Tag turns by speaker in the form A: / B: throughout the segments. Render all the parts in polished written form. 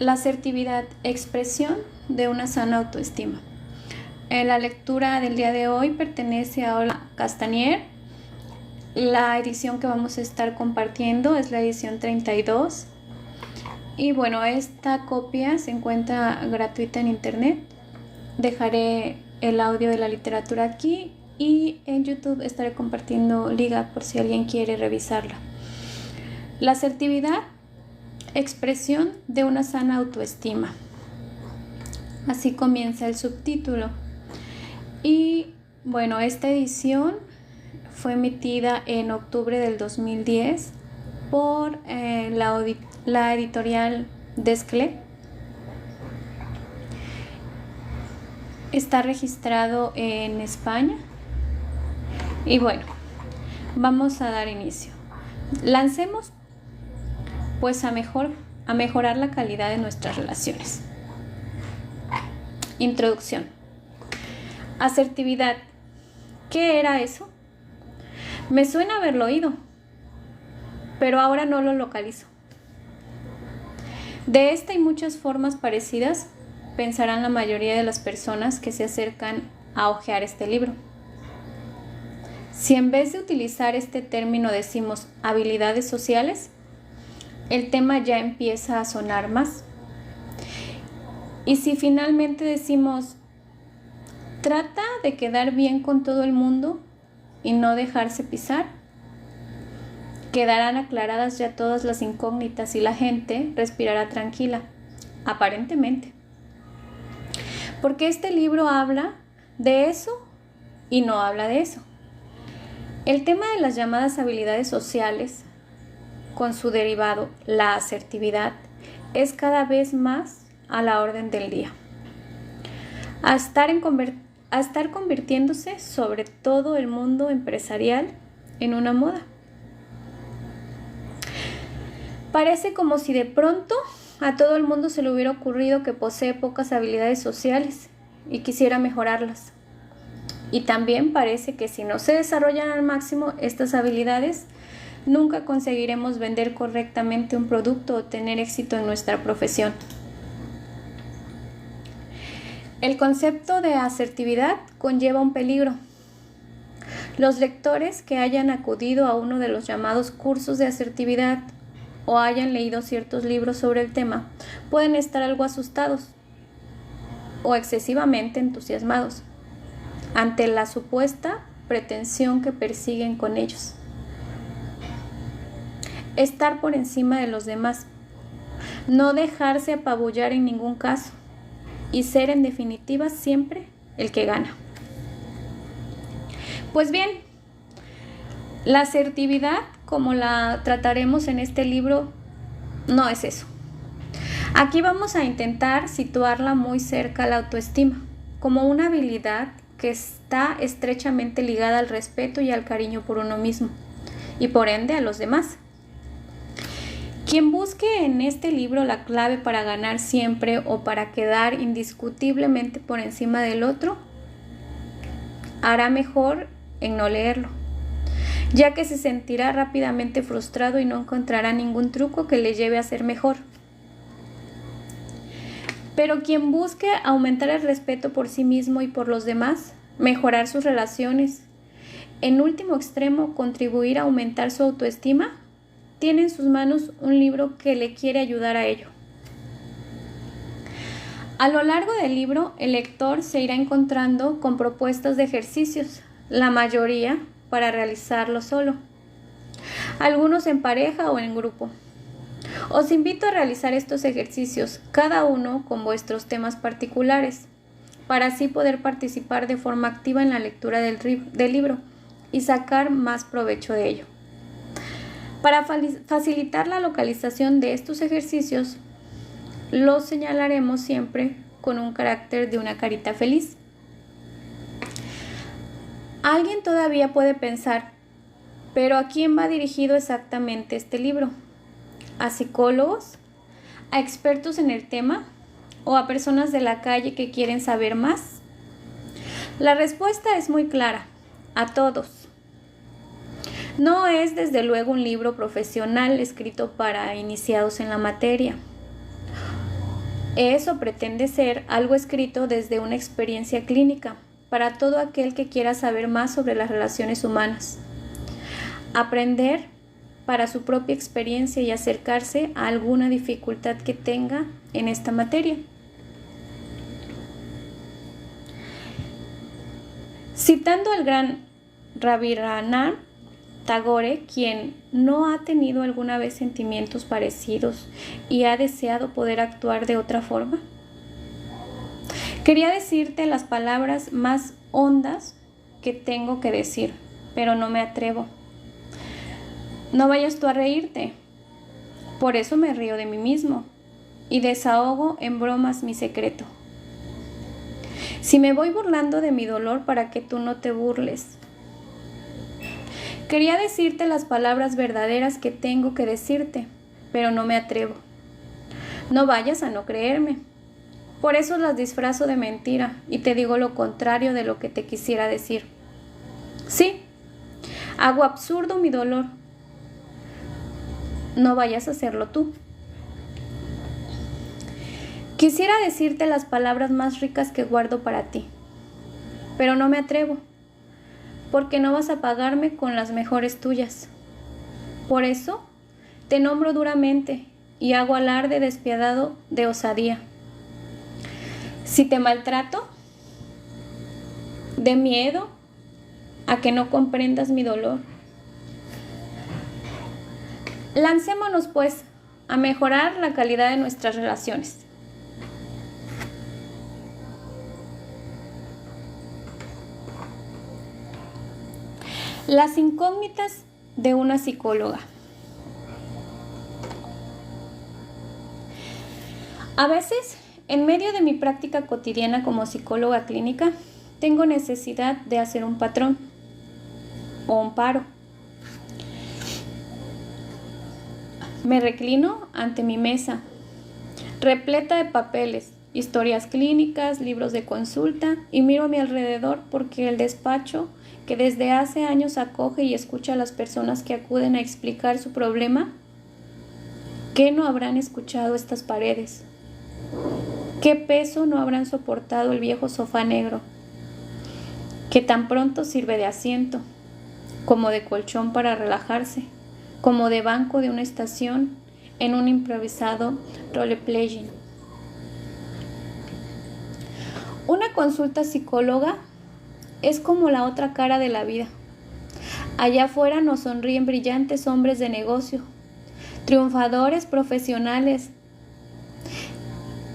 A: La asertividad, expresión de una sana autoestima. La lectura del día de hoy pertenece a Olga Castanier. La edición que vamos a estar compartiendo es la edición 32. Y bueno, esta copia se encuentra gratuita en internet. Dejaré el audio de la literatura aquí y en YouTube estaré compartiendo liga por si alguien quiere revisarla. La asertividad, expresión de una sana autoestima. Así comienza el subtítulo. Y bueno, esta edición fue emitida en octubre del 2010 por la editorial Desclée. Está registrado en España. Y bueno, vamos a dar inicio. Lancemos pues a mejorar la calidad de nuestras relaciones. Introducción. Asertividad. ¿Qué era eso? Me suena haberlo oído, pero ahora no lo localizo. De esta y muchas formas parecidas pensarán la mayoría de las personas que se acercan a hojear este libro. Si en vez de utilizar este término decimos habilidades sociales, el tema ya empieza a sonar más. Y si finalmente decimos, trata de quedar bien con todo el mundo y no dejarse pisar, quedarán aclaradas ya todas las incógnitas y la gente respirará tranquila, aparentemente. Porque este libro habla de eso y no habla de eso. El tema de las llamadas habilidades sociales, con su derivado, la asertividad, es cada vez más a la orden del día. A estar convirtiéndose sobre todo el mundo empresarial en una moda. Parece como si de pronto a todo el mundo se le hubiera ocurrido que posee pocas habilidades sociales y quisiera mejorarlas. Y también parece que si no se desarrollan al máximo estas habilidades, nunca conseguiremos vender correctamente un producto o tener éxito en nuestra profesión. El concepto de asertividad conlleva un peligro. Los lectores que hayan acudido a uno de los llamados cursos de asertividad o hayan leído ciertos libros sobre el tema pueden estar algo asustados o excesivamente entusiasmados ante la supuesta pretensión que persiguen con ellos. Estar por encima de los demás, no dejarse apabullar en ningún caso y ser en definitiva siempre el que gana. Pues bien, la asertividad, como la trataremos en este libro, no es eso. Aquí vamos a intentar situarla muy cerca a la autoestima, como una habilidad que está estrechamente ligada al respeto y al cariño por uno mismo y por ende a los demás. Quien busque en este libro la clave para ganar siempre o para quedar indiscutiblemente por encima del otro, hará mejor en no leerlo, ya que se sentirá rápidamente frustrado y no encontrará ningún truco que le lleve a ser mejor. Pero quien busque aumentar el respeto por sí mismo y por los demás, mejorar sus relaciones, en último extremo contribuir a aumentar su autoestima, tiene en sus manos un libro que le quiere ayudar a ello. A lo largo del libro, el lector se irá encontrando con propuestas de ejercicios, la mayoría para realizarlo solo, algunos en pareja o en grupo. Os invito a realizar estos ejercicios, cada uno con vuestros temas particulares, para así poder participar de forma activa en la lectura del libro y sacar más provecho de ello. Para facilitar la localización de estos ejercicios, los señalaremos siempre con un carácter de una carita feliz. Alguien todavía puede pensar, ¿pero a quién va dirigido exactamente este libro? ¿A psicólogos? ¿A expertos en el tema? ¿O a personas de la calle que quieren saber más? La respuesta es muy clara, a todos. No es desde luego un libro profesional escrito para iniciados en la materia. Eso pretende ser algo escrito desde una experiencia clínica para todo aquel que quiera saber más sobre las relaciones humanas. Aprender para su propia experiencia y acercarse a alguna dificultad que tenga en esta materia. Citando al gran Rabindranath Tagore, quien no ha tenido alguna vez sentimientos parecidos y ha deseado poder actuar de otra forma. Quería decirte las palabras más hondas que tengo que decir, pero no me atrevo. No vayas tú a reírte. Por eso me río de mí mismo y desahogo en bromas mi secreto. Si me voy burlando de mi dolor para que tú no te burles. Quería decirte las palabras verdaderas que tengo que decirte, pero no me atrevo. No vayas a no creerme. Por eso las disfrazo de mentira y te digo lo contrario de lo que te quisiera decir. Sí, hago absurdo mi dolor. No vayas a hacerlo tú. Quisiera decirte las palabras más ricas que guardo para ti, pero no me atrevo, porque no vas a pagarme con las mejores tuyas. Por eso te nombro duramente y hago alarde despiadado de osadía. Si te maltrato, de miedo a que no comprendas mi dolor. Lancémonos, pues, a mejorar la calidad de nuestras relaciones. Las incógnitas de una psicóloga. A veces, en medio de mi práctica cotidiana como psicóloga clínica, tengo necesidad de hacer un patrón o un paro. Me reclino ante mi mesa, repleta de papeles, historias clínicas, libros de consulta, y miro a mi alrededor porque el despacho, que desde hace años acoge y escucha a las personas que acuden a explicar su problema, ¿qué no habrán escuchado estas paredes? ¿Qué peso no habrán soportado el viejo sofá negro, que tan pronto sirve de asiento, como de colchón para relajarse, como de banco de una estación en un improvisado role-playing? Una consulta psicóloga es como la otra cara de la vida. Allá afuera nos sonríen brillantes hombres de negocio, triunfadores profesionales,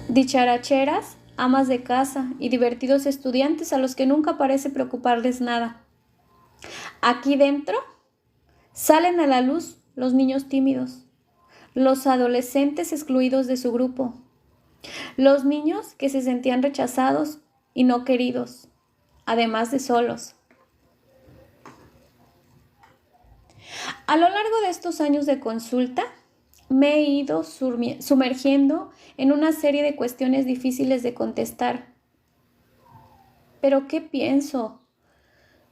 A: dicharacheras, amas de casa y divertidos estudiantes a los que nunca parece preocuparles nada. Aquí dentro salen a la luz los niños tímidos, los adolescentes excluidos de su grupo, los niños que se sentían rechazados y no queridos, además de solos. A lo largo de estos años de consulta, me he ido sumergiendo en una serie de cuestiones difíciles de contestar. ¿Pero qué pienso?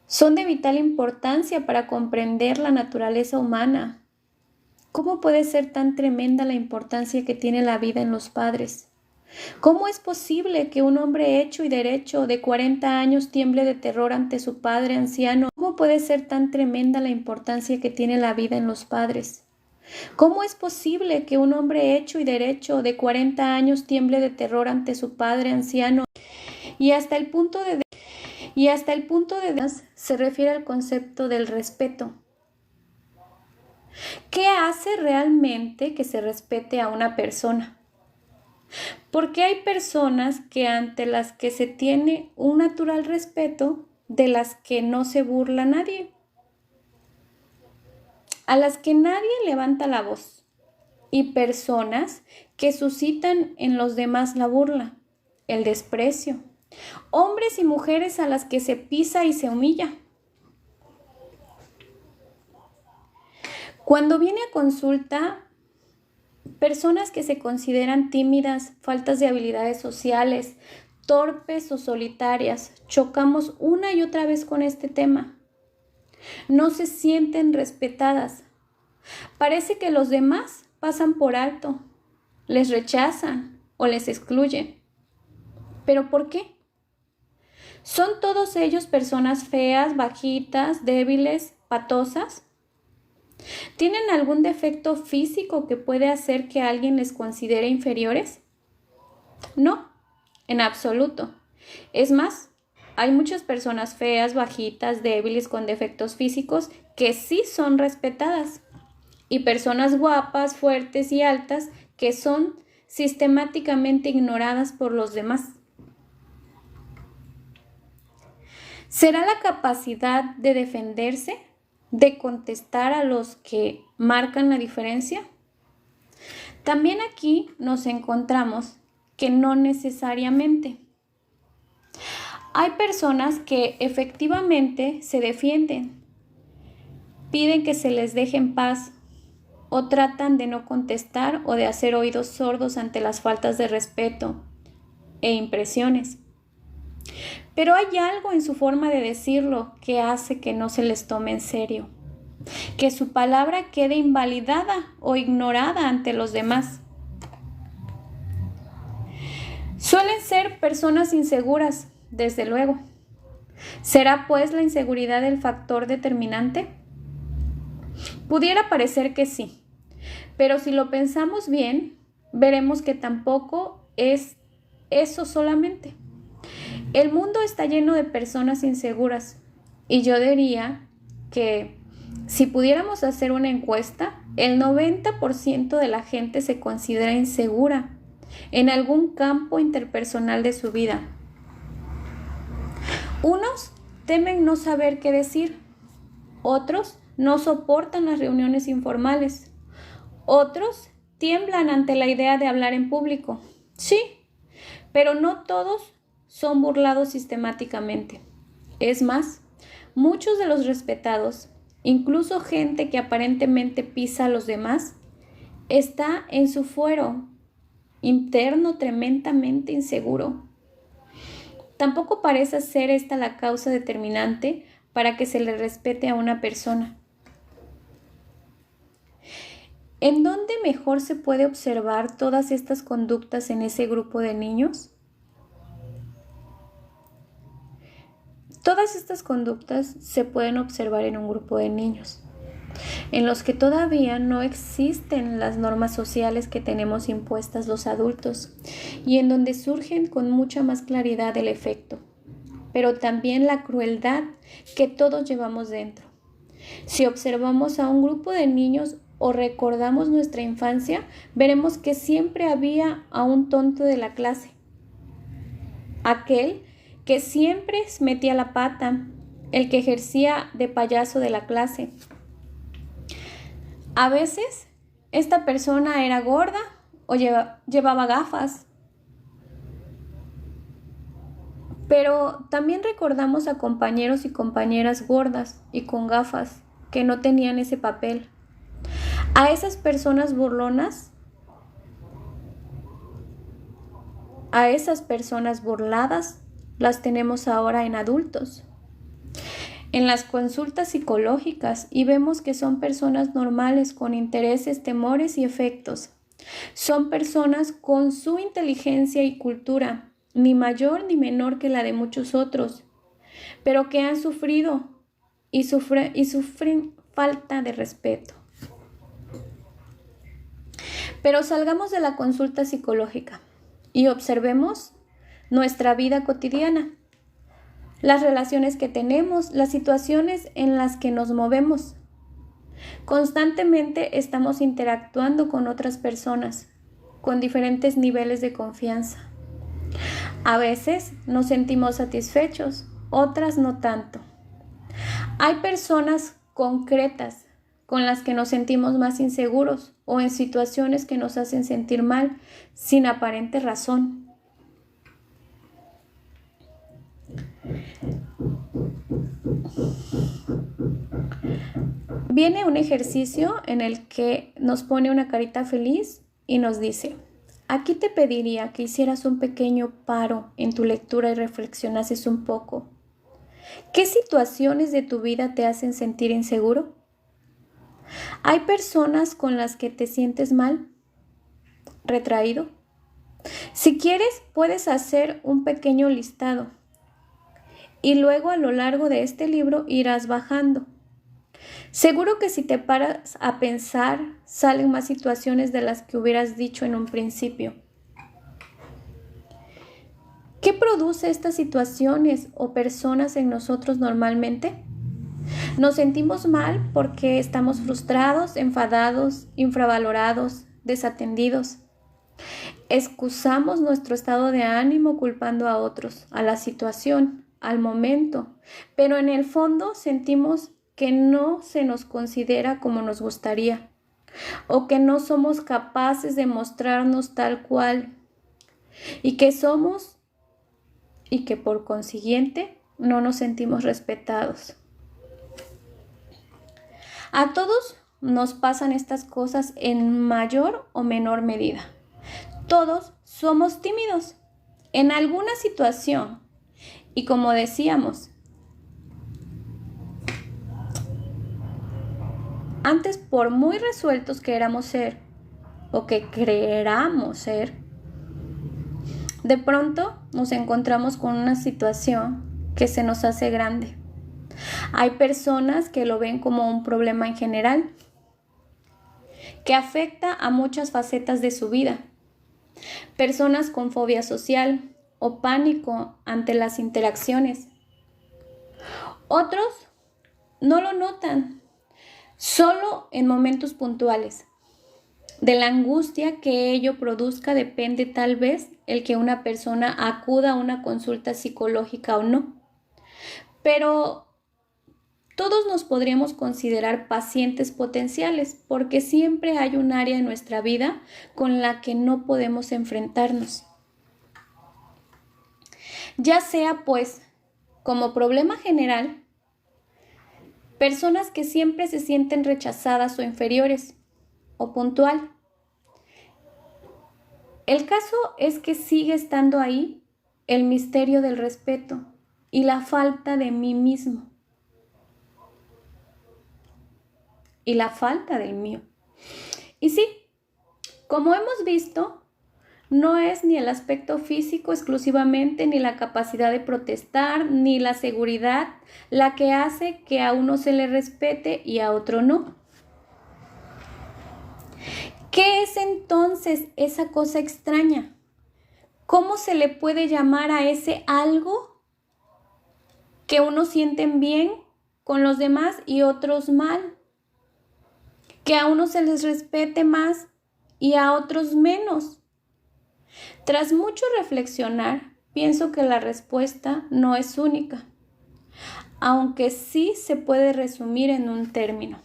A: Son de vital importancia para comprender la naturaleza humana. ¿Cómo puede ser tan tremenda la importancia que tiene la vida en los padres? ¿Cómo es posible que un hombre hecho y derecho de 40 años tiemble de terror ante su padre anciano? ¿Cómo puede ser tan tremenda la importancia que tiene la vida en los padres? ¿Cómo es posible que un hombre hecho y derecho de 40 años tiemble de terror ante su padre anciano? Y hasta el punto de se refiere al concepto del respeto. ¿Qué hace realmente que se respete a una persona? Porque hay personas que ante las que se tiene un natural respeto, de las que no se burla nadie, a las que nadie levanta la voz, y personas que suscitan en los demás la burla, el desprecio, hombres y mujeres a las que se pisa y se humilla. Cuando viene a consulta personas que se consideran tímidas, faltas de habilidades sociales, torpes o solitarias, chocamos una y otra vez con este tema. No se sienten respetadas. Parece que los demás pasan por alto, les rechazan o les excluye. ¿Pero por qué? ¿Son todos ellos personas feas, bajitas, débiles, patosas? ¿Tienen algún defecto físico que puede hacer que alguien les considere inferiores? No, en absoluto. Es más, hay muchas personas feas, bajitas, débiles, con defectos físicos que sí son respetadas. Y personas guapas, fuertes y altas que son sistemáticamente ignoradas por los demás. ¿Será la capacidad de defenderse, de contestar a los que marcan la diferencia? También aquí nos encontramos que no necesariamente. Hay personas que efectivamente se defienden, piden que se les deje en paz o tratan de no contestar o de hacer oídos sordos ante las faltas de respeto e impresiones. Pero hay algo en su forma de decirlo que hace que no se les tome en serio, que su palabra quede invalidada o ignorada ante los demás. Suelen ser personas inseguras, desde luego. ¿Será pues la inseguridad el factor determinante? Pudiera parecer que sí, pero si lo pensamos bien, veremos que tampoco es eso solamente. El mundo está lleno de personas inseguras y yo diría que si pudiéramos hacer una encuesta, el 90% de la gente se considera insegura en algún campo interpersonal de su vida. Unos temen no saber qué decir, otros no soportan las reuniones informales, otros tiemblan ante la idea de hablar en público. Sí, pero no todos son burlados sistemáticamente. Es más, muchos de los respetados, incluso gente que aparentemente pisa a los demás, está en su fuero interno tremendamente inseguro. Tampoco parece ser esta la causa determinante para que se le respete a una persona. ¿En dónde mejor se puede observar todas estas conductas en ese grupo de niños? Todas estas conductas se pueden observar en un grupo de niños, en los que todavía no existen las normas sociales que tenemos impuestas los adultos y en donde surgen con mucha más claridad el efecto, pero también la crueldad que todos llevamos dentro. Si observamos a un grupo de niños o recordamos nuestra infancia, veremos que siempre había a un tonto de la clase, aquel que siempre metía la pata, el que ejercía de payaso de la clase. A veces, esta persona era gorda o llevaba gafas. Pero también recordamos a compañeros y compañeras gordas y con gafas que no tenían ese papel. A esas personas burlonas, a esas personas burladas, las tenemos ahora en adultos, en las consultas psicológicas, y vemos que son personas normales con intereses, temores y efectos. Son personas con su inteligencia y cultura, ni mayor ni menor que la de muchos otros, pero que han sufrido y sufren falta de respeto. Pero salgamos de la consulta psicológica y observemos nuestra vida cotidiana, las relaciones que tenemos, las situaciones en las que nos movemos. Constantemente estamos interactuando con otras personas, con diferentes niveles de confianza. A veces nos sentimos satisfechos, otras no tanto. Hay personas concretas con las que nos sentimos más inseguros o en situaciones que nos hacen sentir mal sin aparente razón. Viene un ejercicio en el que nos pone una carita feliz y nos dice: aquí te pediría que hicieras un pequeño paro en tu lectura y reflexionases un poco. ¿Qué situaciones de tu vida te hacen sentir inseguro? ¿Hay personas con las que te sientes mal, retraído? Si quieres, puedes hacer un pequeño listado y luego a lo largo de este libro irás bajando. Seguro que si te paras a pensar, salen más situaciones de las que hubieras dicho en un principio. ¿Qué produce estas situaciones o personas en nosotros normalmente? Nos sentimos mal porque estamos frustrados, enfadados, infravalorados, desatendidos. Excusamos nuestro estado de ánimo culpando a otros, a la situación, al momento, pero en el fondo sentimos que no se nos considera como nos gustaría o que no somos capaces de mostrarnos tal cual y que somos y que por consiguiente no nos sentimos respetados. A todos nos pasan estas cosas en mayor o menor medida. Todos somos tímidos en alguna situación y como decíamos, antes por muy resueltos que queramos ser o que creéramos ser, de pronto nos encontramos con una situación que se nos hace grande. Hay personas que lo ven como un problema en general, que afecta a muchas facetas de su vida. Personas con fobia social o pánico ante las interacciones. Otros no lo notan, solo en momentos puntuales. De la angustia que ello produzca depende tal vez el que una persona acuda a una consulta psicológica o no. Pero todos nos podríamos considerar pacientes potenciales porque siempre hay un área en nuestra vida con la que no podemos enfrentarnos. Ya sea pues como problema general, personas que siempre se sienten rechazadas o inferiores, o puntual. El caso es que sigue estando ahí el misterio del respeto y la falta de mí mismo. Y la falta del mío. Y sí, como hemos visto, no es ni el aspecto físico exclusivamente, ni la capacidad de protestar, ni la seguridad la que hace que a uno se le respete y a otro no. ¿Qué es entonces esa cosa extraña? ¿Cómo se le puede llamar a ese algo que unos sienten bien con los demás y otros mal? Que a unos se les respete más y a otros menos. Tras mucho reflexionar, pienso que la respuesta no es única, aunque sí se puede resumir en un término.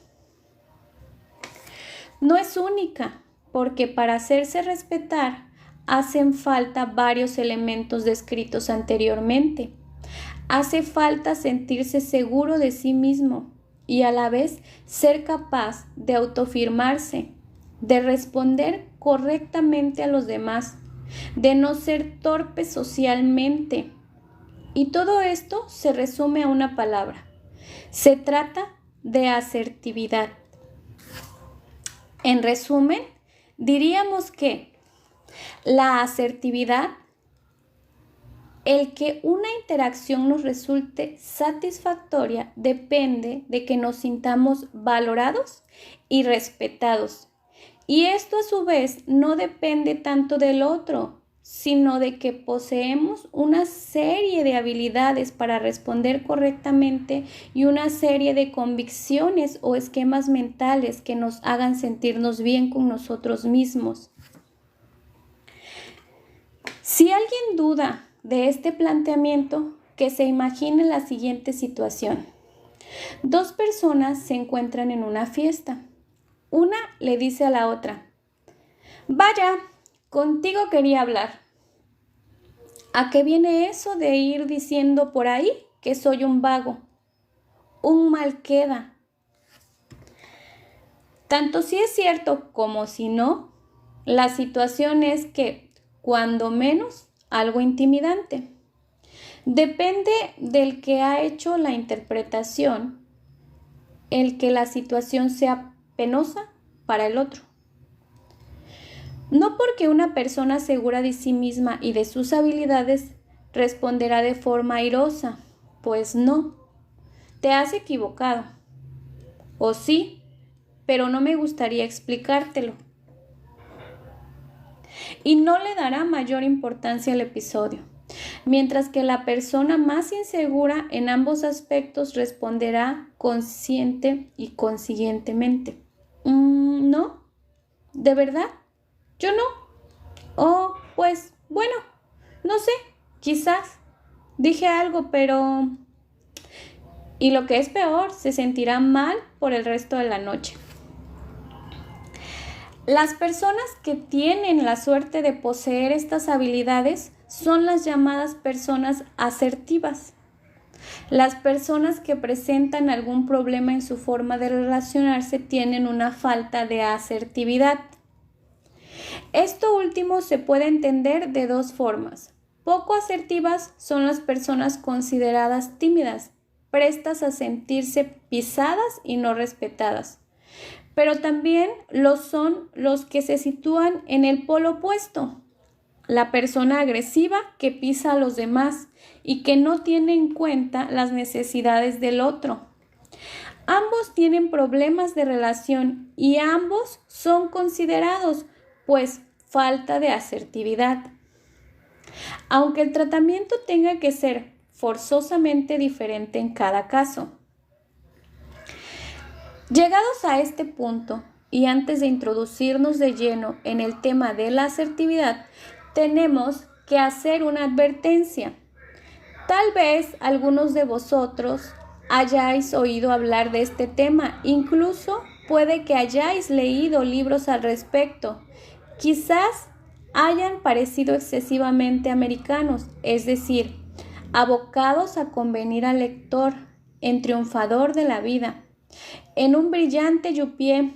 A: No es única, porque para hacerse respetar hacen falta varios elementos descritos anteriormente. Hace falta sentirse seguro de sí mismo y a la vez ser capaz de autoafirmarse, de responder correctamente a los demás, de no ser torpe socialmente. Y todo esto se resume a una palabra. Se trata de asertividad. En resumen, diríamos que la asertividad, el que una interacción nos resulte satisfactoria, depende de que nos sintamos valorados y respetados. Y esto a su vez no depende tanto del otro, sino de que poseemos una serie de habilidades para responder correctamente y una serie de convicciones o esquemas mentales que nos hagan sentirnos bien con nosotros mismos. Si alguien duda de este planteamiento, que se imagine la siguiente situación. Dos personas se encuentran en una fiesta. Una le dice a la otra: «Vaya, contigo quería hablar. ¿A qué viene eso de ir diciendo por ahí que soy un vago, un malqueda?» Tanto si es cierto como si no, la situación es que, cuando menos, algo intimidante. Depende del que ha hecho la interpretación, el que la situación sea penosa para el otro. No porque una persona segura de sí misma y de sus habilidades responderá de forma airosa, pues no, te has equivocado. O sí, pero no me gustaría explicártelo. Y no le dará mayor importancia al episodio, mientras que la persona más insegura en ambos aspectos responderá consciente y consiguientemente. ¿No? ¿De verdad? Yo no. Oh, pues, bueno, no sé, quizás dije algo, pero... Y lo que es peor, se sentirá mal por el resto de la noche. Las personas que tienen la suerte de poseer estas habilidades son las llamadas personas asertivas. Las personas que presentan algún problema en su forma de relacionarse tienen una falta de asertividad. Esto último se puede entender de dos formas. Poco asertivas son las personas consideradas tímidas, prestas a sentirse pisadas y no respetadas. Pero también lo son los que se sitúan en el polo opuesto. La persona agresiva que pisa a los demás y que no tiene en cuenta las necesidades del otro. Ambos tienen problemas de relación y ambos son considerados, pues, falta de asertividad. Aunque el tratamiento tenga que ser forzosamente diferente en cada caso. Llegados a este punto, y antes de introducirnos de lleno en el tema de la asertividad, tenemos que hacer una advertencia. Tal vez algunos de vosotros hayáis oído hablar de este tema, incluso puede que hayáis leído libros al respecto. Quizás hayan parecido excesivamente americanos, es decir, abocados a convenir al lector en triunfador de la vida, en un brillante yuppie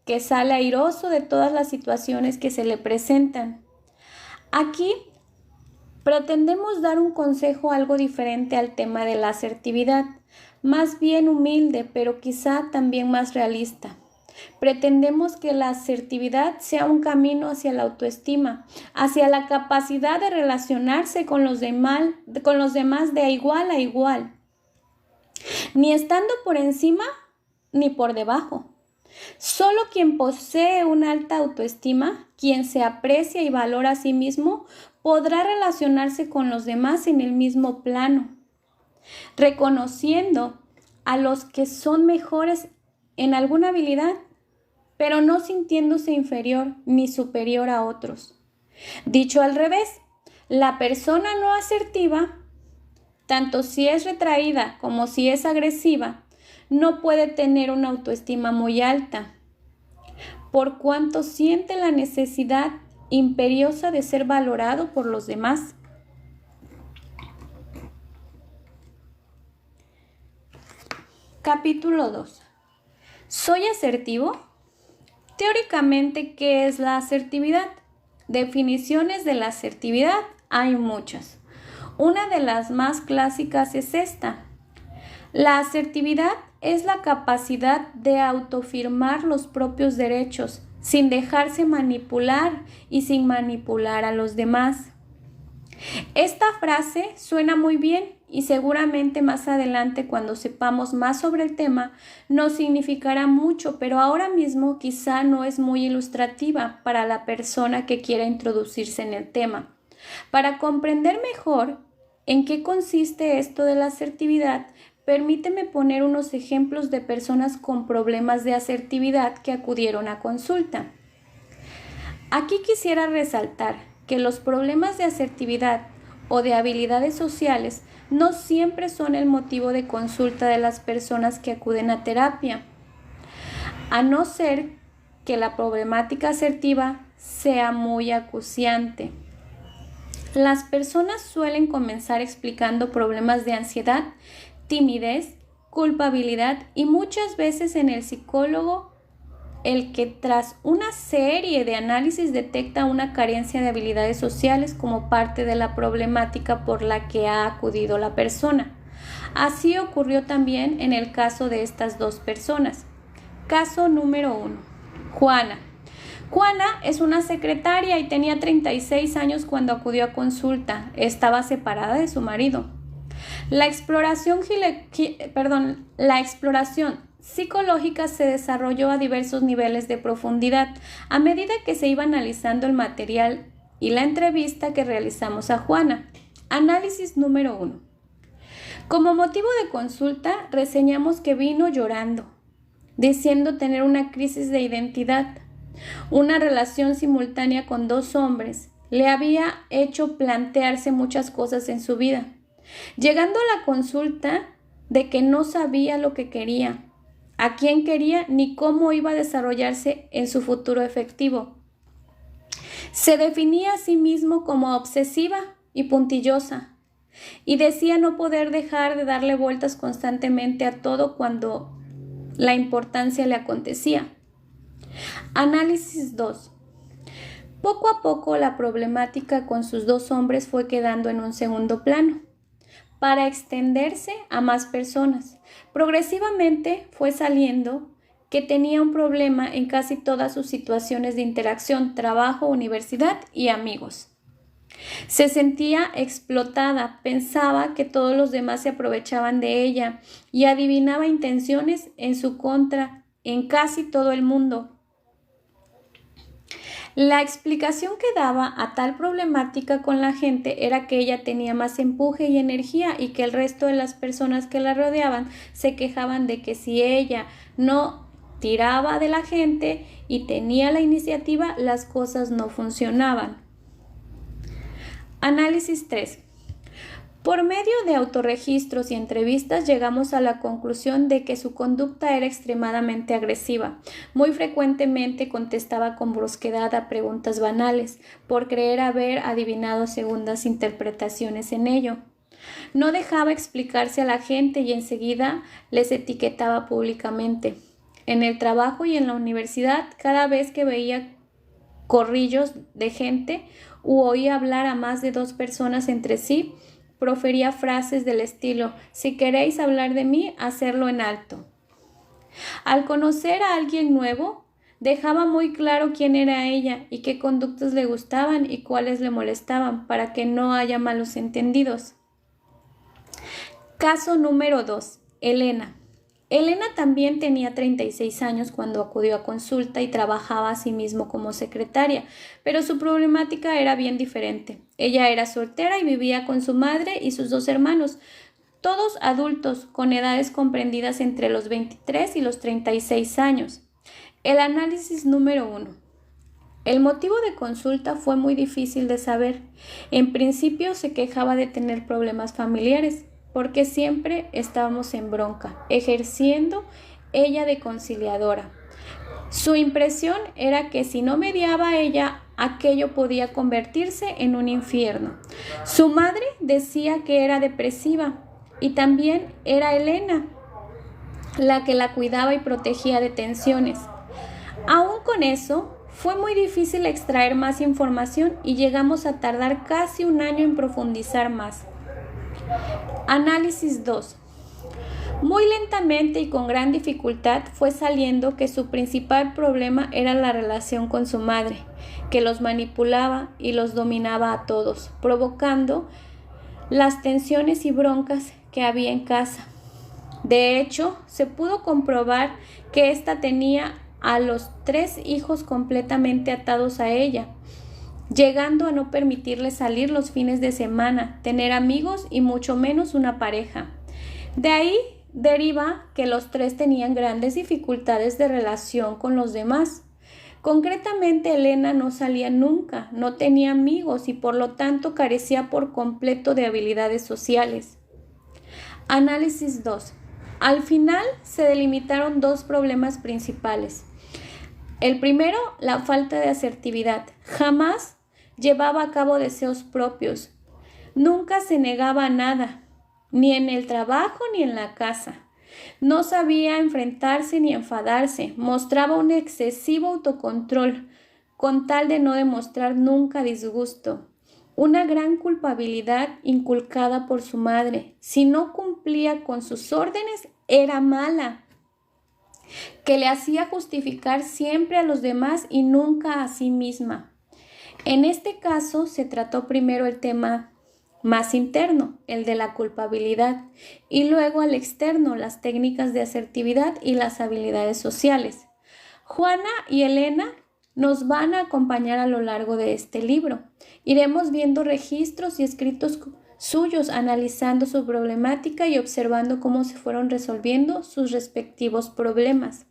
A: que sale airoso de todas las situaciones que se le presentan. Aquí pretendemos dar un consejo algo diferente al tema de la asertividad, más bien humilde, pero quizá también más realista. Pretendemos que la asertividad sea un camino hacia la autoestima, hacia la capacidad de relacionarse con los demás de igual a igual, ni estando por encima ni por debajo. Solo quien posee una alta autoestima, quien se aprecia y valora a sí mismo, podrá relacionarse con los demás en el mismo plano, reconociendo a los que son mejores en alguna habilidad, pero no sintiéndose inferior ni superior a otros. Dicho al revés, la persona no asertiva, tanto si es retraída como si es agresiva, no puede tener una autoestima muy alta, por cuanto siente la necesidad imperiosa de ser valorado por los demás. Capítulo 2. ¿Soy asertivo? Teóricamente, ¿qué es la asertividad? Definiciones de la asertividad hay muchas. Una de las más clásicas es esta. La asertividad es la capacidad de autoafirmar los propios derechos sin dejarse manipular y sin manipular a los demás. Esta frase suena muy bien y seguramente más adelante, cuando sepamos más sobre el tema, nos significará mucho, pero ahora mismo quizá no es muy ilustrativa para la persona que quiera introducirse en el tema. Para comprender mejor en qué consiste esto de la asertividad, permíteme poner unos ejemplos de personas con problemas de asertividad que acudieron a consulta. Aquí quisiera resaltar que los problemas de asertividad o de habilidades sociales no siempre son el motivo de consulta de las personas que acuden a terapia, a no ser que la problemática asertiva sea muy acuciante. Las personas suelen comenzar explicando problemas de ansiedad, timidez, culpabilidad y muchas veces en el psicólogo el que tras una serie de análisis detecta una carencia de habilidades sociales como parte de la problemática por la que ha acudido la persona. Así ocurrió también en el caso de estas dos personas. Caso número 1. Juana. Juana es una secretaria y tenía 36 años cuando acudió a consulta. Estaba separada de su marido. La exploración psicológica se desarrolló a diversos niveles de profundidad a medida que se iba analizando el material y la entrevista que realizamos a Juana. Análisis número 1. Como motivo de consulta, reseñamos que vino llorando, diciendo tener una crisis de identidad. Una relación simultánea con 2 hombres le había hecho plantearse muchas cosas en su vida, llegando a la consulta de que no sabía lo que quería, a quién quería ni cómo iba a desarrollarse en su futuro efectivo. Se definía a sí mismo como obsesiva y puntillosa y decía no poder dejar de darle vueltas constantemente a todo cuando la importancia le acontecía. Análisis 2. Poco a poco la problemática con sus 2 hombres fue quedando en un segundo plano, para extenderse a más personas. Progresivamente fue saliendo que tenía un problema en casi todas sus situaciones de interacción, trabajo, universidad y amigos. Se sentía explotada, pensaba que todos los demás se aprovechaban de ella y adivinaba intenciones en su contra en casi todo el mundo. La explicación que daba a tal problemática con la gente era que ella tenía más empuje y energía y que el resto de las personas que la rodeaban se quejaban de que si ella no tiraba de la gente y tenía la iniciativa, las cosas no funcionaban. Análisis 3. Por medio de autorregistros y entrevistas llegamos a la conclusión de que su conducta era extremadamente agresiva. Muy frecuentemente contestaba con brusquedad a preguntas banales, por creer haber adivinado segundas interpretaciones en ello. No dejaba explicarse a la gente y enseguida les etiquetaba públicamente. En el trabajo y en la universidad, cada vez que veía corrillos de gente u oía hablar a más de 2 personas entre sí, profería frases del estilo: si queréis hablar de mí, hacerlo en alto. Al conocer a alguien nuevo, dejaba muy claro quién era ella y qué conductas le gustaban y cuáles le molestaban, para que no haya malos entendidos. Caso número 2. Elena. Elena también tenía 36 años cuando acudió a consulta y trabajaba asimismo como secretaria, pero su problemática era bien diferente. Ella era soltera y vivía con su madre y sus 2 hermanos, todos adultos con edades comprendidas entre los 23 y los 36 años. El análisis número 1. El motivo de consulta fue muy difícil de saber. En principio se quejaba de tener problemas familiares, porque siempre estábamos en bronca, ejerciendo ella de conciliadora. Su impresión era que si no mediaba ella, aquello podía convertirse en un infierno. Su madre decía que era depresiva y también era Elena la que la cuidaba y protegía de tensiones. Aún con eso, fue muy difícil extraer más información y llegamos a tardar casi un año en profundizar más. Análisis 2. Muy lentamente y con gran dificultad fue saliendo que su principal problema era la relación con su madre, que los manipulaba y los dominaba a todos, provocando las tensiones y broncas que había en casa. De hecho, se pudo comprobar que ésta tenía a los 3 hijos completamente atados a ella, llegando a no permitirle salir los fines de semana, tener amigos y mucho menos una pareja. De ahí deriva que los 3 tenían grandes dificultades de relación con los demás. Concretamente, Elena no salía nunca, no tenía amigos y por lo tanto carecía por completo de habilidades sociales. Análisis 2. Al final se delimitaron 2 problemas principales. El primero, la falta de asertividad. Jamás llevaba a cabo deseos propios. Nunca se negaba a nada, ni en el trabajo ni en la casa. No sabía enfrentarse ni enfadarse. Mostraba un excesivo autocontrol, con tal de no demostrar nunca disgusto. Una gran culpabilidad inculcada por su madre. Si no cumplía con sus órdenes, era mala. que le hacía justificar siempre a los demás y nunca a sí misma. En este caso se trató primero el tema más interno, el de la culpabilidad, y luego al externo, las técnicas de asertividad y las habilidades sociales. Juana y Elena nos van a acompañar a lo largo de este libro. Iremos viendo registros y escritos suyos, analizando su problemática y observando cómo se fueron resolviendo sus respectivos problemas.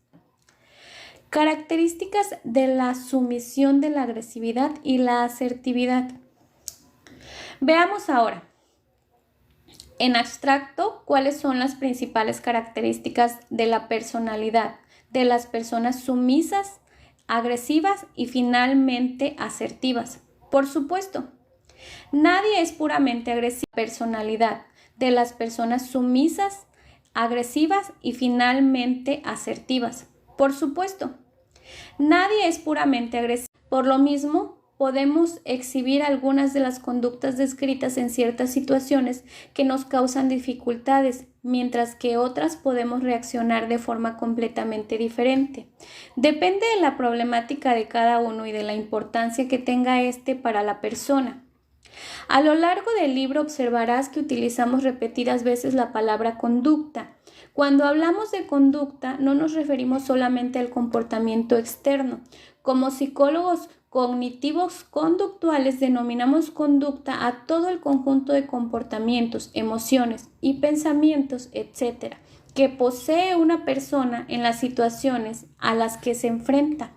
A: Características de la sumisión de la agresividad y la asertividad. Veamos ahora, en abstracto, cuáles son las principales características de la personalidad de las personas sumisas, agresivas y finalmente asertivas. Por supuesto, nadie es puramente agresivo. Personalidad de las personas sumisas, agresivas y finalmente asertivas. Por supuesto, nadie es puramente agresivo. Por lo mismo, podemos exhibir algunas de las conductas descritas en ciertas situaciones que nos causan dificultades, mientras que otras podemos reaccionar de forma completamente diferente. Depende de la problemática de cada uno y de la importancia que tenga éste para la persona. A lo largo del libro observarás que utilizamos repetidas veces la palabra conducta. Cuando hablamos de conducta, no nos referimos solamente al comportamiento externo. Como psicólogos cognitivos conductuales denominamos conducta a todo el conjunto de comportamientos, emociones y pensamientos, etc., que posee una persona en las situaciones a las que se enfrenta.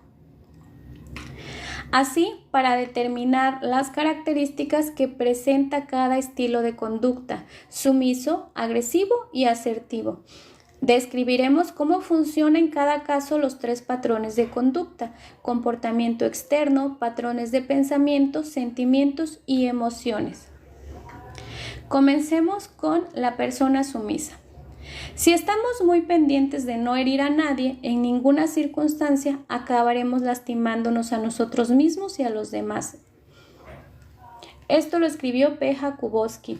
A: Así, para determinar las características que presenta cada estilo de conducta, sumiso, agresivo y asertivo. Describiremos cómo funcionan en cada caso los tres patrones de conducta: comportamiento externo, patrones de pensamiento, sentimientos y emociones. Comencemos con la persona sumisa. Si estamos muy pendientes de no herir a nadie, en ninguna circunstancia acabaremos lastimándonos a nosotros mismos y a los demás. Esto lo escribió P. Jakubowski.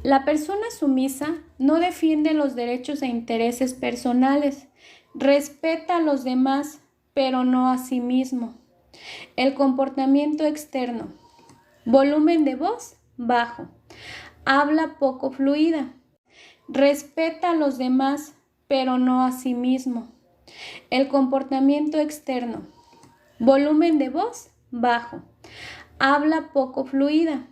A: La persona sumisa no defiende los derechos e intereses personales, respeta a los demás, pero no a sí mismo. El comportamiento externo: volumen de voz bajo, habla poco fluida, respeta a los demás, pero no a sí mismo. El comportamiento externo: volumen de voz bajo, habla poco fluida,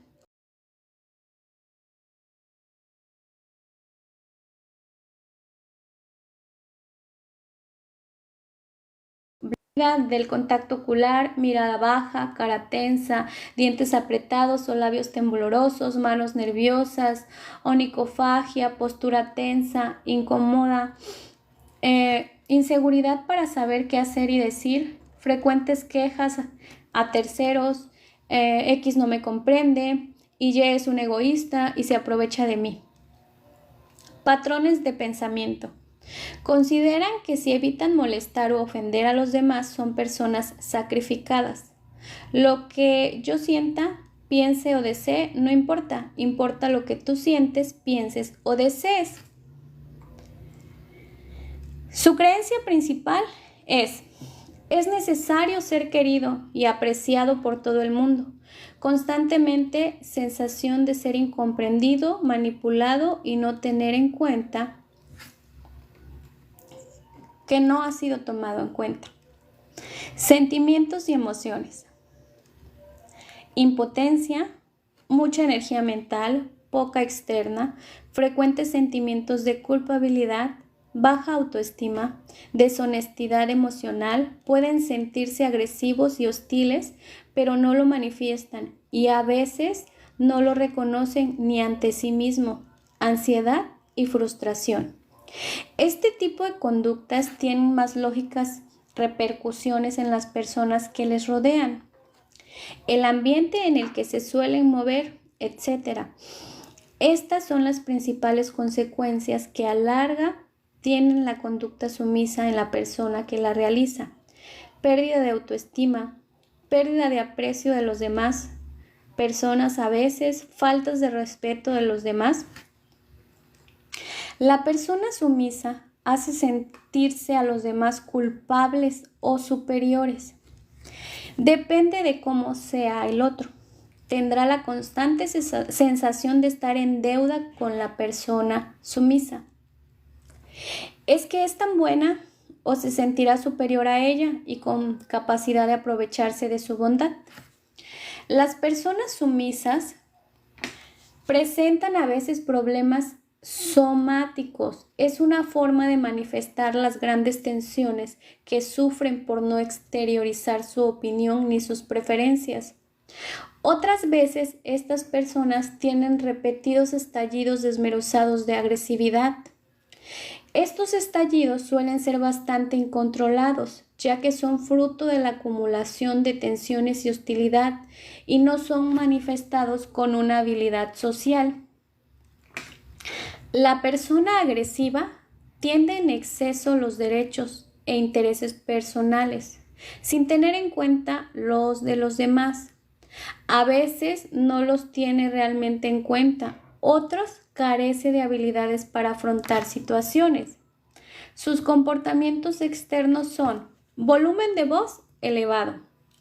A: del contacto ocular, mirada baja, cara tensa, dientes apretados o labios temblorosos, manos nerviosas, onicofagia, postura tensa, incómoda, inseguridad para saber qué hacer y decir, frecuentes quejas a terceros, X no me comprende, Y es un egoísta y se aprovecha de mí. Patrones de pensamiento. Consideran que si evitan molestar o ofender a los demás son personas sacrificadas. Lo que yo sienta, piense o desee no importa, importa lo que tú sientes, pienses o desees. Su creencia principal es necesario ser querido y apreciado por todo el mundo. Constantemente sensación de ser incomprendido, manipulado y no tener en cuenta que no ha sido tomado en cuenta. Sentimientos y emociones. Impotencia, mucha energía mental, poca externa, frecuentes sentimientos de culpabilidad, baja autoestima, deshonestidad emocional, pueden sentirse agresivos y hostiles, pero no lo manifiestan y a veces no lo reconocen ni ante sí mismo, ansiedad y frustración. Este tipo de conductas tienen más lógicas repercusiones en las personas que les rodean, el ambiente en el que se suelen mover, etc. Estas son las principales consecuencias que a larga tienen la conducta sumisa en la persona que la realiza: pérdida de autoestima, pérdida de aprecio de los demás, personas a veces, faltas de respeto de los demás. La persona sumisa hace sentirse a los demás culpables o superiores. Depende de cómo sea el otro. Tendrá la constante sensación de estar en deuda con la persona sumisa. ¿Es que es tan buena o se sentirá superior a ella y con capacidad de aprovecharse de su bondad? Las personas sumisas presentan a veces problemas somáticos. Es una forma de manifestar las grandes tensiones que sufren por no exteriorizar su opinión ni sus preferencias. Otras veces, estas personas tienen repetidos estallidos desmesurados de agresividad. Estos estallidos suelen ser bastante incontrolados, ya que son fruto de la acumulación de tensiones y hostilidad y no son manifestados con una habilidad social. La persona agresiva tiende en exceso los derechos e intereses personales, sin tener en cuenta los de los demás. A veces no los tiene realmente en cuenta, otros carece de habilidades para afrontar situaciones. Sus comportamientos externos son volumen de voz elevado.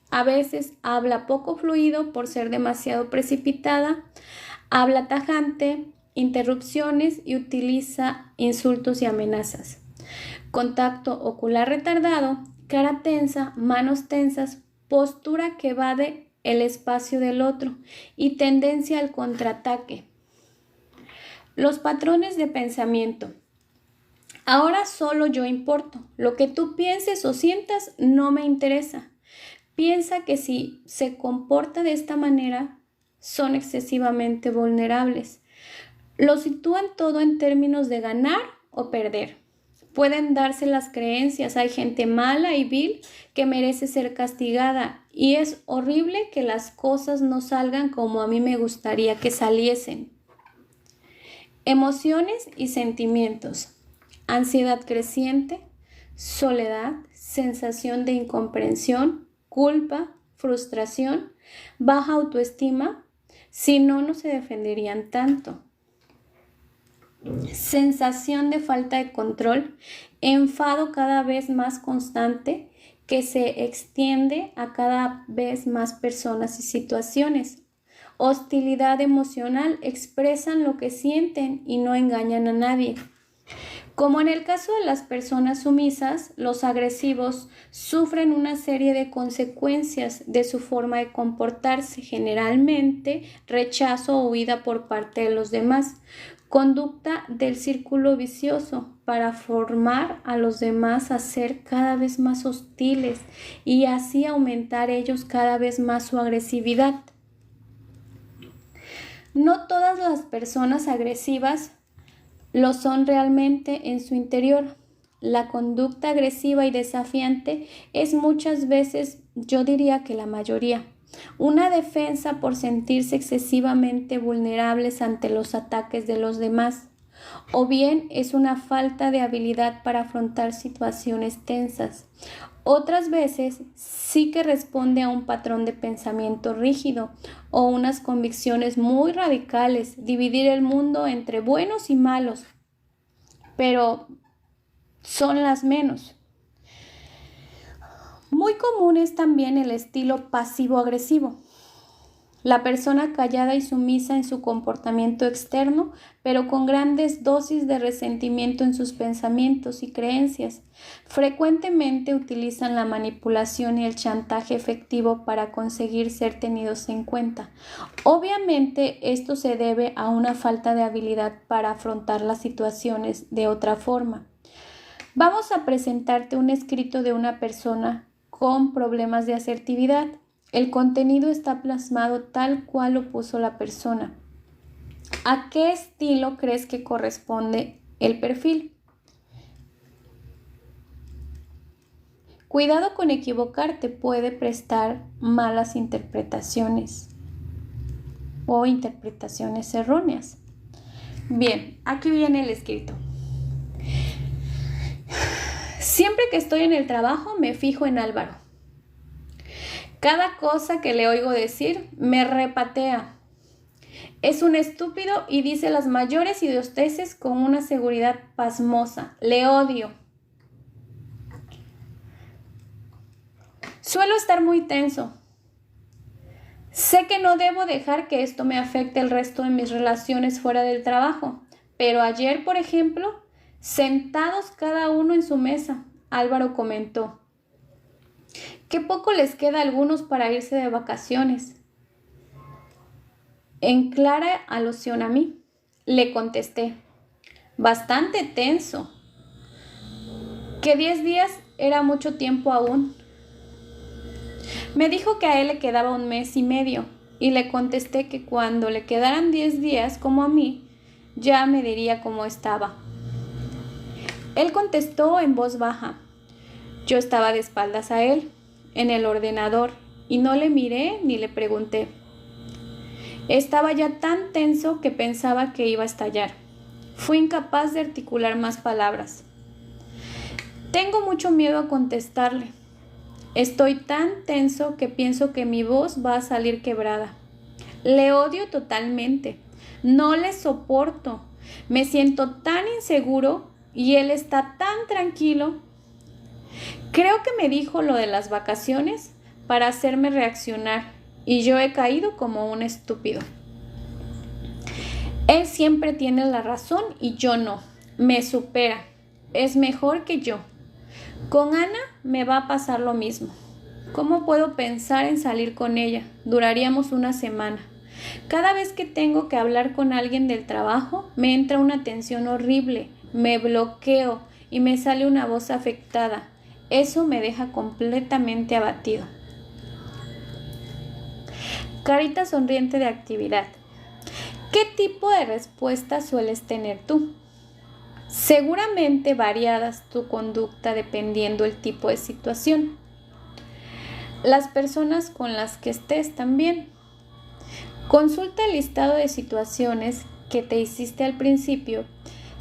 A: A veces habla poco fluido por ser demasiado precipitada, habla tajante, interrupciones y utiliza insultos y amenazas. Contacto ocular retardado, cara tensa, manos tensas, postura que evade el espacio del otro y tendencia al contraataque. Los patrones de pensamiento. Ahora solo yo importo. Lo que tú pienses o sientas no me interesa. Piensa que si se comporta de esta manera, son excesivamente vulnerables. Lo sitúan todo en términos de ganar o perder. Pueden darse las creencias, hay gente mala y vil que merece ser castigada y es horrible que las cosas no salgan como a mí me gustaría que saliesen. Emociones y sentimientos. Ansiedad creciente, soledad, sensación de incomprensión, culpa, frustración, baja autoestima. Si no, no se defenderían tanto. Sensación de falta de control, enfado cada vez más constante que se extiende a cada vez más personas y situaciones. Hostilidad emocional, expresan lo que sienten y no engañan a nadie. Como en el caso de las personas sumisas, los agresivos sufren una serie de consecuencias de su forma de comportarse, generalmente rechazo o huida por parte de los demás. Conducta del círculo vicioso para formar a los demás a ser cada vez más hostiles y así aumentar ellos cada vez más su agresividad. No todas las personas agresivas lo son realmente en su interior. La conducta agresiva y desafiante es muchas veces, yo diría que la mayoría, una defensa por sentirse excesivamente vulnerables ante los ataques de los demás, o bien es una falta de habilidad para afrontar situaciones tensas. Otras veces sí que responde a un patrón de pensamiento rígido o unas convicciones muy radicales, dividir el mundo entre buenos y malos, pero son las menos. Muy común es también el estilo pasivo-agresivo. La persona callada y sumisa en su comportamiento externo, pero con grandes dosis de resentimiento en sus pensamientos y creencias. Frecuentemente utilizan la manipulación y el chantaje efectivo para conseguir ser tenidos en cuenta. Obviamente, esto se debe a una falta de habilidad para afrontar las situaciones de otra forma. Vamos a presentarte un escrito de una persona con problemas de asertividad. El contenido está plasmado tal cual lo puso la persona. ¿A qué estilo crees que corresponde el perfil? Cuidado con equivocarte, puede prestar malas interpretaciones o interpretaciones erróneas. Bien, aquí viene el escrito. Siempre que estoy en el trabajo me fijo en Álvaro. Cada cosa que le oigo decir me repatea. Es un estúpido y dice las mayores idioteces con una seguridad pasmosa. Le odio. Suelo estar muy tenso. Sé que no debo dejar que esto me afecte el resto de mis relaciones fuera del trabajo, pero ayer, por ejemplo, sentados cada uno en su mesa, Álvaro comentó: «Qué poco les queda a algunos para irse de vacaciones». En clara alusión a mí, le contesté, bastante tenso, que 10 días era mucho tiempo aún. Me dijo que a él le quedaba 1 mes y medio y le contesté que cuando le quedaran 10 días como a mí, ya me diría cómo estaba. Él contestó en voz baja. Yo estaba de espaldas a él, en el ordenador, y no le miré ni le pregunté. Estaba ya tan tenso que pensaba que iba a estallar. Fui incapaz de articular más palabras. Tengo mucho miedo a contestarle. Estoy tan tenso que pienso que mi voz va a salir quebrada. Le odio totalmente. No le soporto. Me siento tan inseguro y él está tan tranquilo. Creo que me dijo lo de las vacaciones para hacerme reaccionar y yo he caído como un estúpido. Él siempre tiene la razón y yo no. Me supera. Es mejor que yo. Con Ana me va a pasar lo mismo. ¿Cómo puedo pensar en salir con ella? Duraríamos 1 semana. Cada vez que tengo que hablar con alguien del trabajo, me entra una tensión horrible, me bloqueo y me sale una voz afectada. Eso me deja completamente abatido. Carita sonriente de actividad. ¿Qué tipo de respuesta sueles tener tú? Seguramente variadas tu conducta dependiendo el tipo de situación. Las personas con las que estés también. Consulta el listado de situaciones que te hiciste al principio.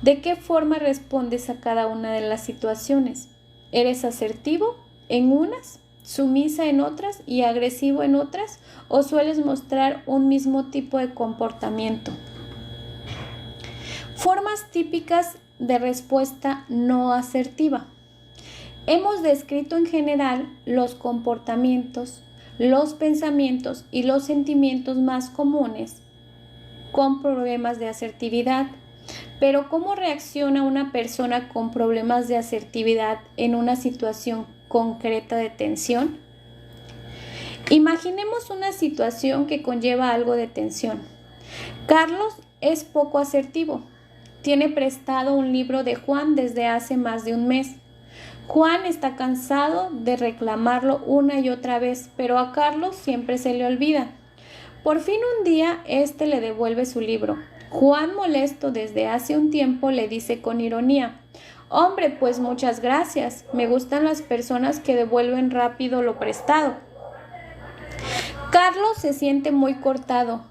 A: ¿De qué forma respondes a cada una de las situaciones? ¿Eres asertivo en unas, sumisa en otras y agresivo en otras? ¿O sueles mostrar un mismo tipo de comportamiento? Formas típicas de respuesta no asertiva. Hemos descrito en general los comportamientos, los pensamientos y los sentimientos más comunes con problemas de asertividad. Pero ¿cómo reacciona una persona con problemas de asertividad en una situación concreta de tensión? Imaginemos una situación que conlleva algo de tensión. Carlos es poco asertivo. Tiene prestado un libro de Juan desde hace más de 1 mes. Juan está cansado de reclamarlo una y otra vez, pero a Carlos siempre se le olvida. Por fin un día, este le devuelve su libro. Juan, molesto desde hace un tiempo, le dice con ironía: «Hombre, pues muchas gracias. Me gustan las personas que devuelven rápido lo prestado». Carlos se siente muy cortado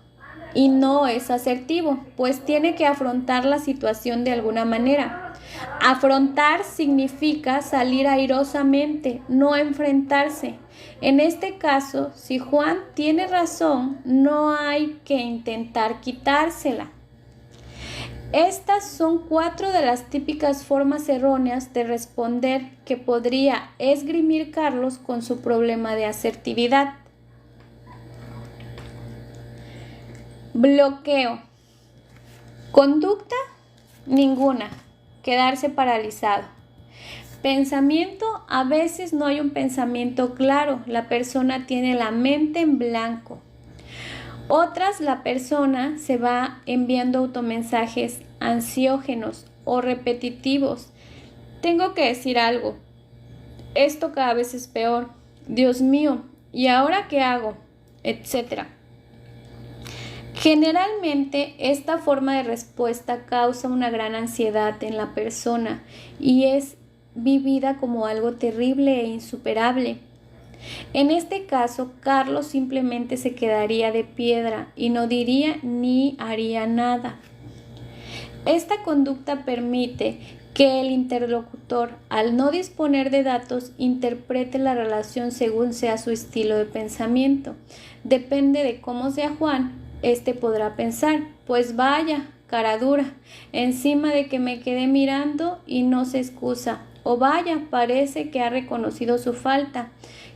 A: y no es asertivo, pues tiene que afrontar la situación de alguna manera. Afrontar significa salir airosamente, no enfrentarse. En este caso, si Juan tiene razón, no hay que intentar quitársela. Estas son 4 de las típicas formas erróneas de responder que podría esgrimir Carlos con su problema de asertividad. Bloqueo. Conducta: ninguna. Quedarse paralizado. Pensamiento: a veces no hay un pensamiento claro, la persona tiene la mente en blanco. Otras, la persona se va enviando automensajes ansiógenos o repetitivos. Tengo que decir algo. Esto cada vez es peor. Dios mío, ¿y ahora qué hago? Etcétera. Generalmente, esta forma de respuesta causa una gran ansiedad en la persona y es vivida como algo terrible e insuperable. En este caso, Carlos simplemente se quedaría de piedra y no diría ni haría nada. Esta conducta permite que el interlocutor, al no disponer de datos, interprete la relación según sea su estilo de pensamiento. Depende de cómo sea Juan, Este podrá pensar, pues vaya, cara dura, encima de que me quedé mirando y no se excusa. O vaya, parece que ha reconocido su falta.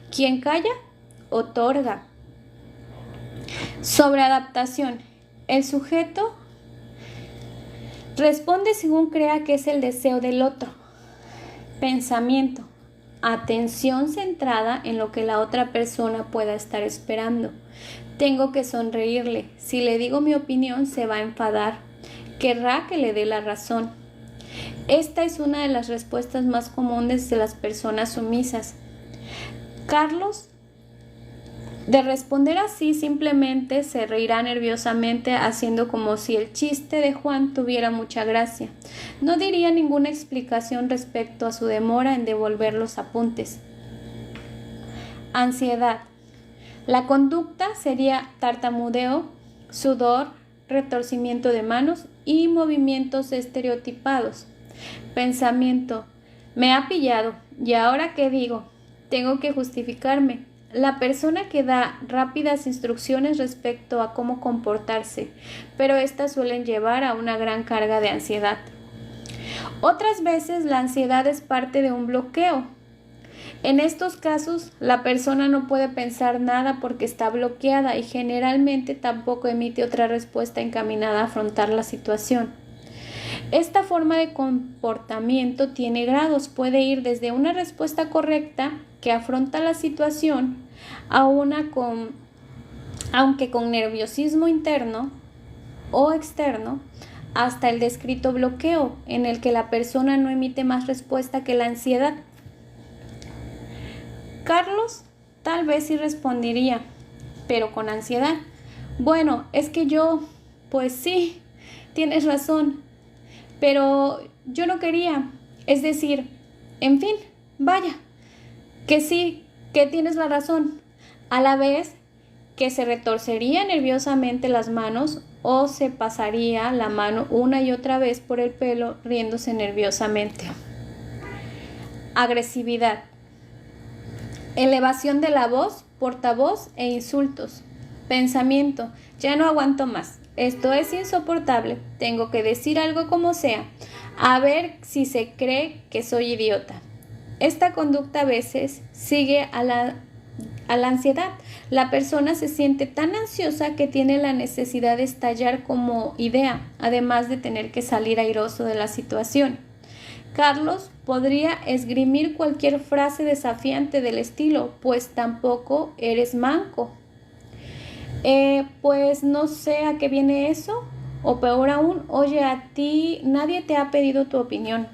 A: Quien calla, otorga. Sobreadaptación. El sujeto responde según crea que es el deseo del otro. Pensamiento. Atención centrada en lo que la otra persona pueda estar esperando. Tengo que sonreírle. Si le digo mi opinión, se va a enfadar. Querrá que le dé la razón. Esta es una de las respuestas más comunes de las personas sumisas. Carlos, de responder así, simplemente se reirá nerviosamente haciendo como si el chiste de Juan tuviera mucha gracia. No diría ninguna explicación respecto a su demora en devolver los apuntes. Ansiedad. La conducta sería tartamudeo, sudor, retorcimiento de manos y movimientos estereotipados. Pensamiento. Me ha pillado. ¿Y ahora qué digo? Tengo que justificarme. La persona que da rápidas instrucciones respecto a cómo comportarse, pero estas suelen llevar a una gran carga de ansiedad. Otras veces la ansiedad es parte de un bloqueo. En estos casos, la persona no puede pensar nada porque está bloqueada y generalmente tampoco emite otra respuesta encaminada a afrontar la situación. Esta forma de comportamiento tiene grados, puede ir desde una respuesta correcta que afronta la situación a una aunque con nerviosismo interno o externo, hasta el descrito bloqueo, en el que la persona no emite más respuesta que la ansiedad. Carlos tal vez sí respondería, pero con ansiedad. Bueno, es que pues sí, tienes razón, pero yo no quería. Es decir, en fin, vaya, que sí, que tienes la razón. A la vez que se retorcería nerviosamente las manos o se pasaría la mano una y otra vez por el pelo riéndose nerviosamente. Agresividad. Elevación de la voz, portavoz e insultos. Pensamiento. Ya no aguanto más. Esto es insoportable. Tengo que decir algo como sea. A ver si se cree que soy idiota. Esta conducta a veces sigue a la ansiedad. La persona se siente tan ansiosa que tiene la necesidad de estallar como idea, además de tener que salir airoso de la situación. Carlos podría esgrimir cualquier frase desafiante del estilo, pues tampoco eres manco. Pues no sé a qué viene eso. O peor aún, oye, a ti nadie te ha pedido tu opinión.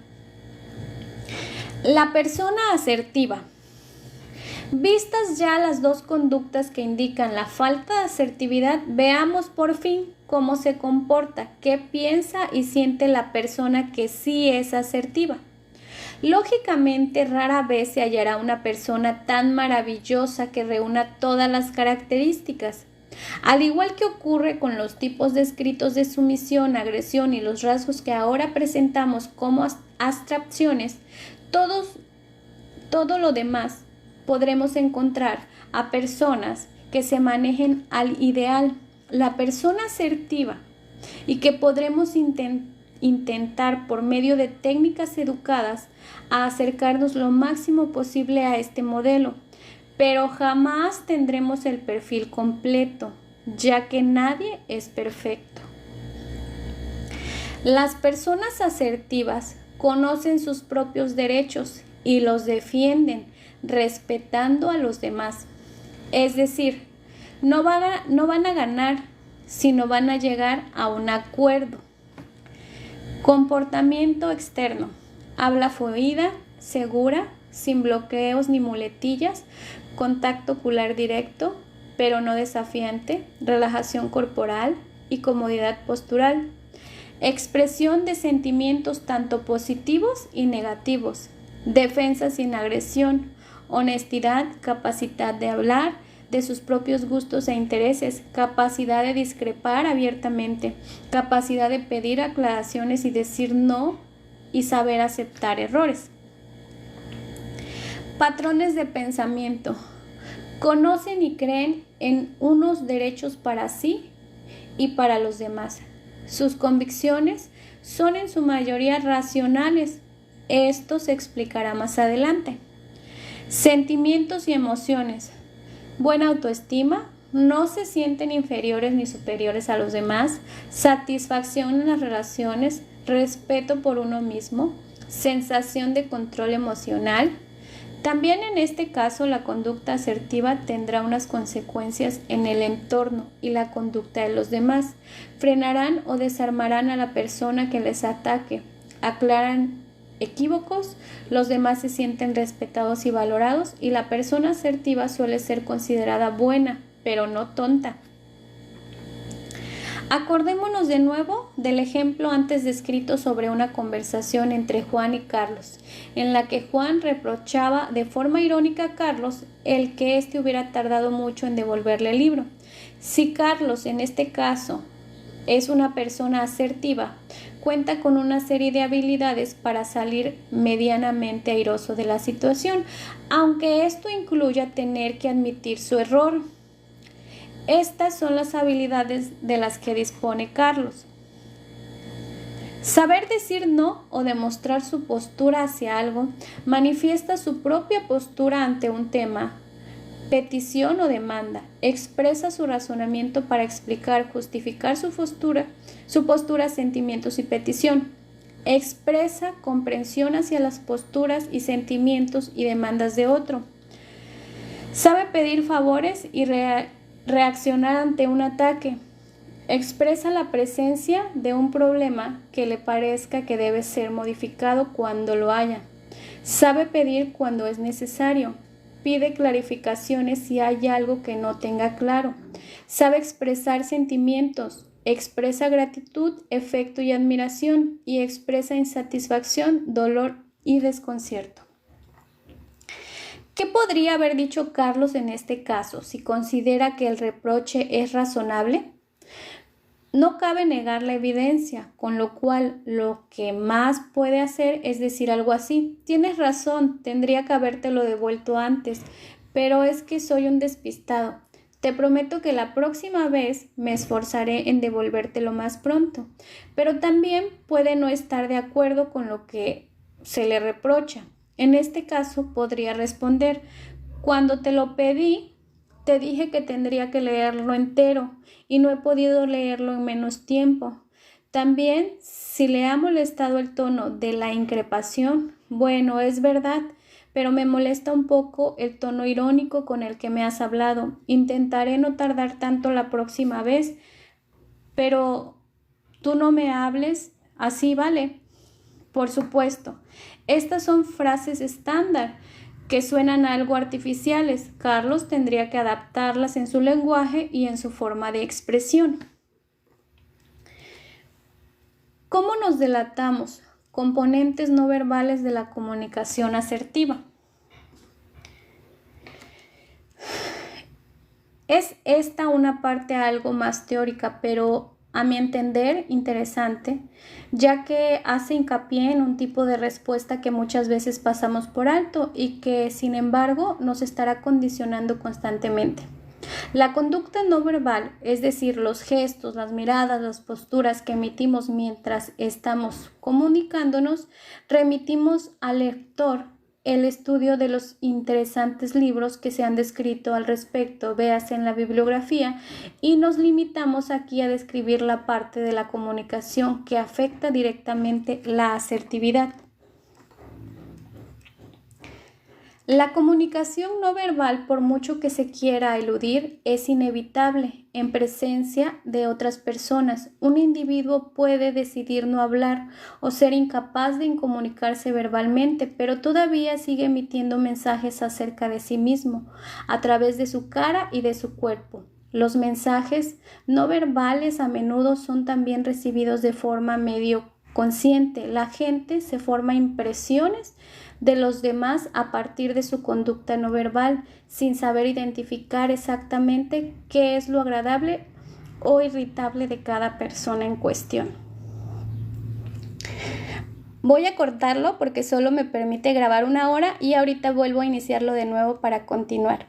A: La persona asertiva. Vistas ya las dos conductas que indican la falta de asertividad, veamos por fin cómo se comporta, qué piensa y siente la persona que sí es asertiva. Lógicamente, rara vez se hallará una persona tan maravillosa que reúna todas las características. Al igual que ocurre con los tipos descritos de sumisión, agresión y los rasgos que ahora presentamos como abstracciones, todo lo demás podremos encontrar a personas que se manejen al ideal, la persona asertiva, y que podremos intentar por medio de técnicas educadas a acercarnos lo máximo posible a este modelo, pero jamás tendremos el perfil completo, ya que nadie es perfecto. Las personas asertivas conocen sus propios derechos y los defienden, respetando a los demás. Es decir, no van a ganar, sino van a llegar a un acuerdo. Comportamiento externo. Habla fluida, segura, sin bloqueos ni muletillas, contacto ocular directo, pero no desafiante, relajación corporal y comodidad postural. Expresión de sentimientos tanto positivos y negativos. Defensa sin agresión. Honestidad, capacidad de hablar de sus propios gustos e intereses, capacidad de discrepar abiertamente, capacidad de pedir aclaraciones y decir no y saber aceptar errores. Patrones de pensamiento. Conocen y creen en unos derechos para sí y para los demás. Sus convicciones son en su mayoría racionales. Esto se explicará más adelante. Sentimientos y emociones. Buena autoestima. No se sienten inferiores ni superiores a los demás. Satisfacción en las relaciones. Respeto por uno mismo. Sensación de control emocional. También en este caso la conducta asertiva tendrá unas consecuencias en el entorno y la conducta de los demás. Frenarán o desarmarán a la persona que les ataque. Aclaran equívocos, los demás se sienten respetados y valorados y la persona asertiva suele ser considerada buena, pero no tonta. Acordémonos de nuevo del ejemplo antes descrito sobre una conversación entre Juan y Carlos, en la que Juan reprochaba de forma irónica a Carlos el que éste hubiera tardado mucho en devolverle el libro. Si Carlos, en este caso, es una persona asertiva, cuenta con una serie de habilidades para salir medianamente airoso de la situación, aunque esto incluya tener que admitir su error. Estas son las habilidades de las que dispone Carlos. Saber decir no o demostrar su postura hacia algo manifiesta su propia postura ante un tema, petición o demanda. Expresa su razonamiento para explicar, justificar su postura, sentimientos y petición. Expresa comprensión hacia las posturas y sentimientos y demandas de otro. Sabe pedir favores y reaccionar ante un ataque. Expresa la presencia de un problema que le parezca que debe ser modificado cuando lo haya. Sabe pedir cuando es necesario. Pide clarificaciones si hay algo que no tenga claro. Sabe expresar sentimientos. Expresa gratitud, afecto y admiración y expresa insatisfacción, dolor y desconcierto. ¿Qué podría haber dicho Carlos en este caso si considera que el reproche es razonable? No cabe negar la evidencia, con lo cual lo que más puede hacer es decir algo así: tienes razón, tendría que habértelo devuelto antes, pero es que soy un despistado. Te prometo que la próxima vez me esforzaré en devolvértelo más pronto, pero también puede no estar de acuerdo con lo que se le reprocha. En este caso podría responder: cuando te lo pedí, te dije que tendría que leerlo entero y no he podido leerlo en menos tiempo. También, si le ha molestado el tono de la increpación, bueno, es verdad, pero me molesta un poco el tono irónico con el que me has hablado. Intentaré no tardar tanto la próxima vez, pero tú no me hables así, ¿vale? Por supuesto, estas son frases estándar que suenan algo artificiales. Carlos tendría que adaptarlas en su lenguaje y en su forma de expresión. ¿Cómo nos delatamos? Componentes no verbales de la comunicación asertiva. Es esta una parte algo más teórica, pero a mi entender interesante, ya que hace hincapié en un tipo de respuesta que muchas veces pasamos por alto y que, sin embargo, nos estará condicionando constantemente. La conducta no verbal, es decir, los gestos, las miradas, las posturas que emitimos mientras estamos comunicándonos, remitimos al lector el estudio de los interesantes libros que se han descrito al respecto, véase en la bibliografía, y nos limitamos aquí a describir la parte de la comunicación que afecta directamente la asertividad. La comunicación no verbal, por mucho que se quiera eludir, es inevitable en presencia de otras personas. Un individuo puede decidir no hablar o ser incapaz de comunicarse verbalmente, pero todavía sigue emitiendo mensajes acerca de sí mismo, a través de su cara y de su cuerpo. Los mensajes no verbales a menudo son también recibidos de forma medio consciente. La gente se forma impresiones de los demás a partir de su conducta no verbal, sin saber identificar exactamente qué es lo agradable o irritable de cada persona en cuestión. Voy a cortarlo porque solo me permite grabar 1 hora y ahorita vuelvo a iniciarlo de nuevo para continuar.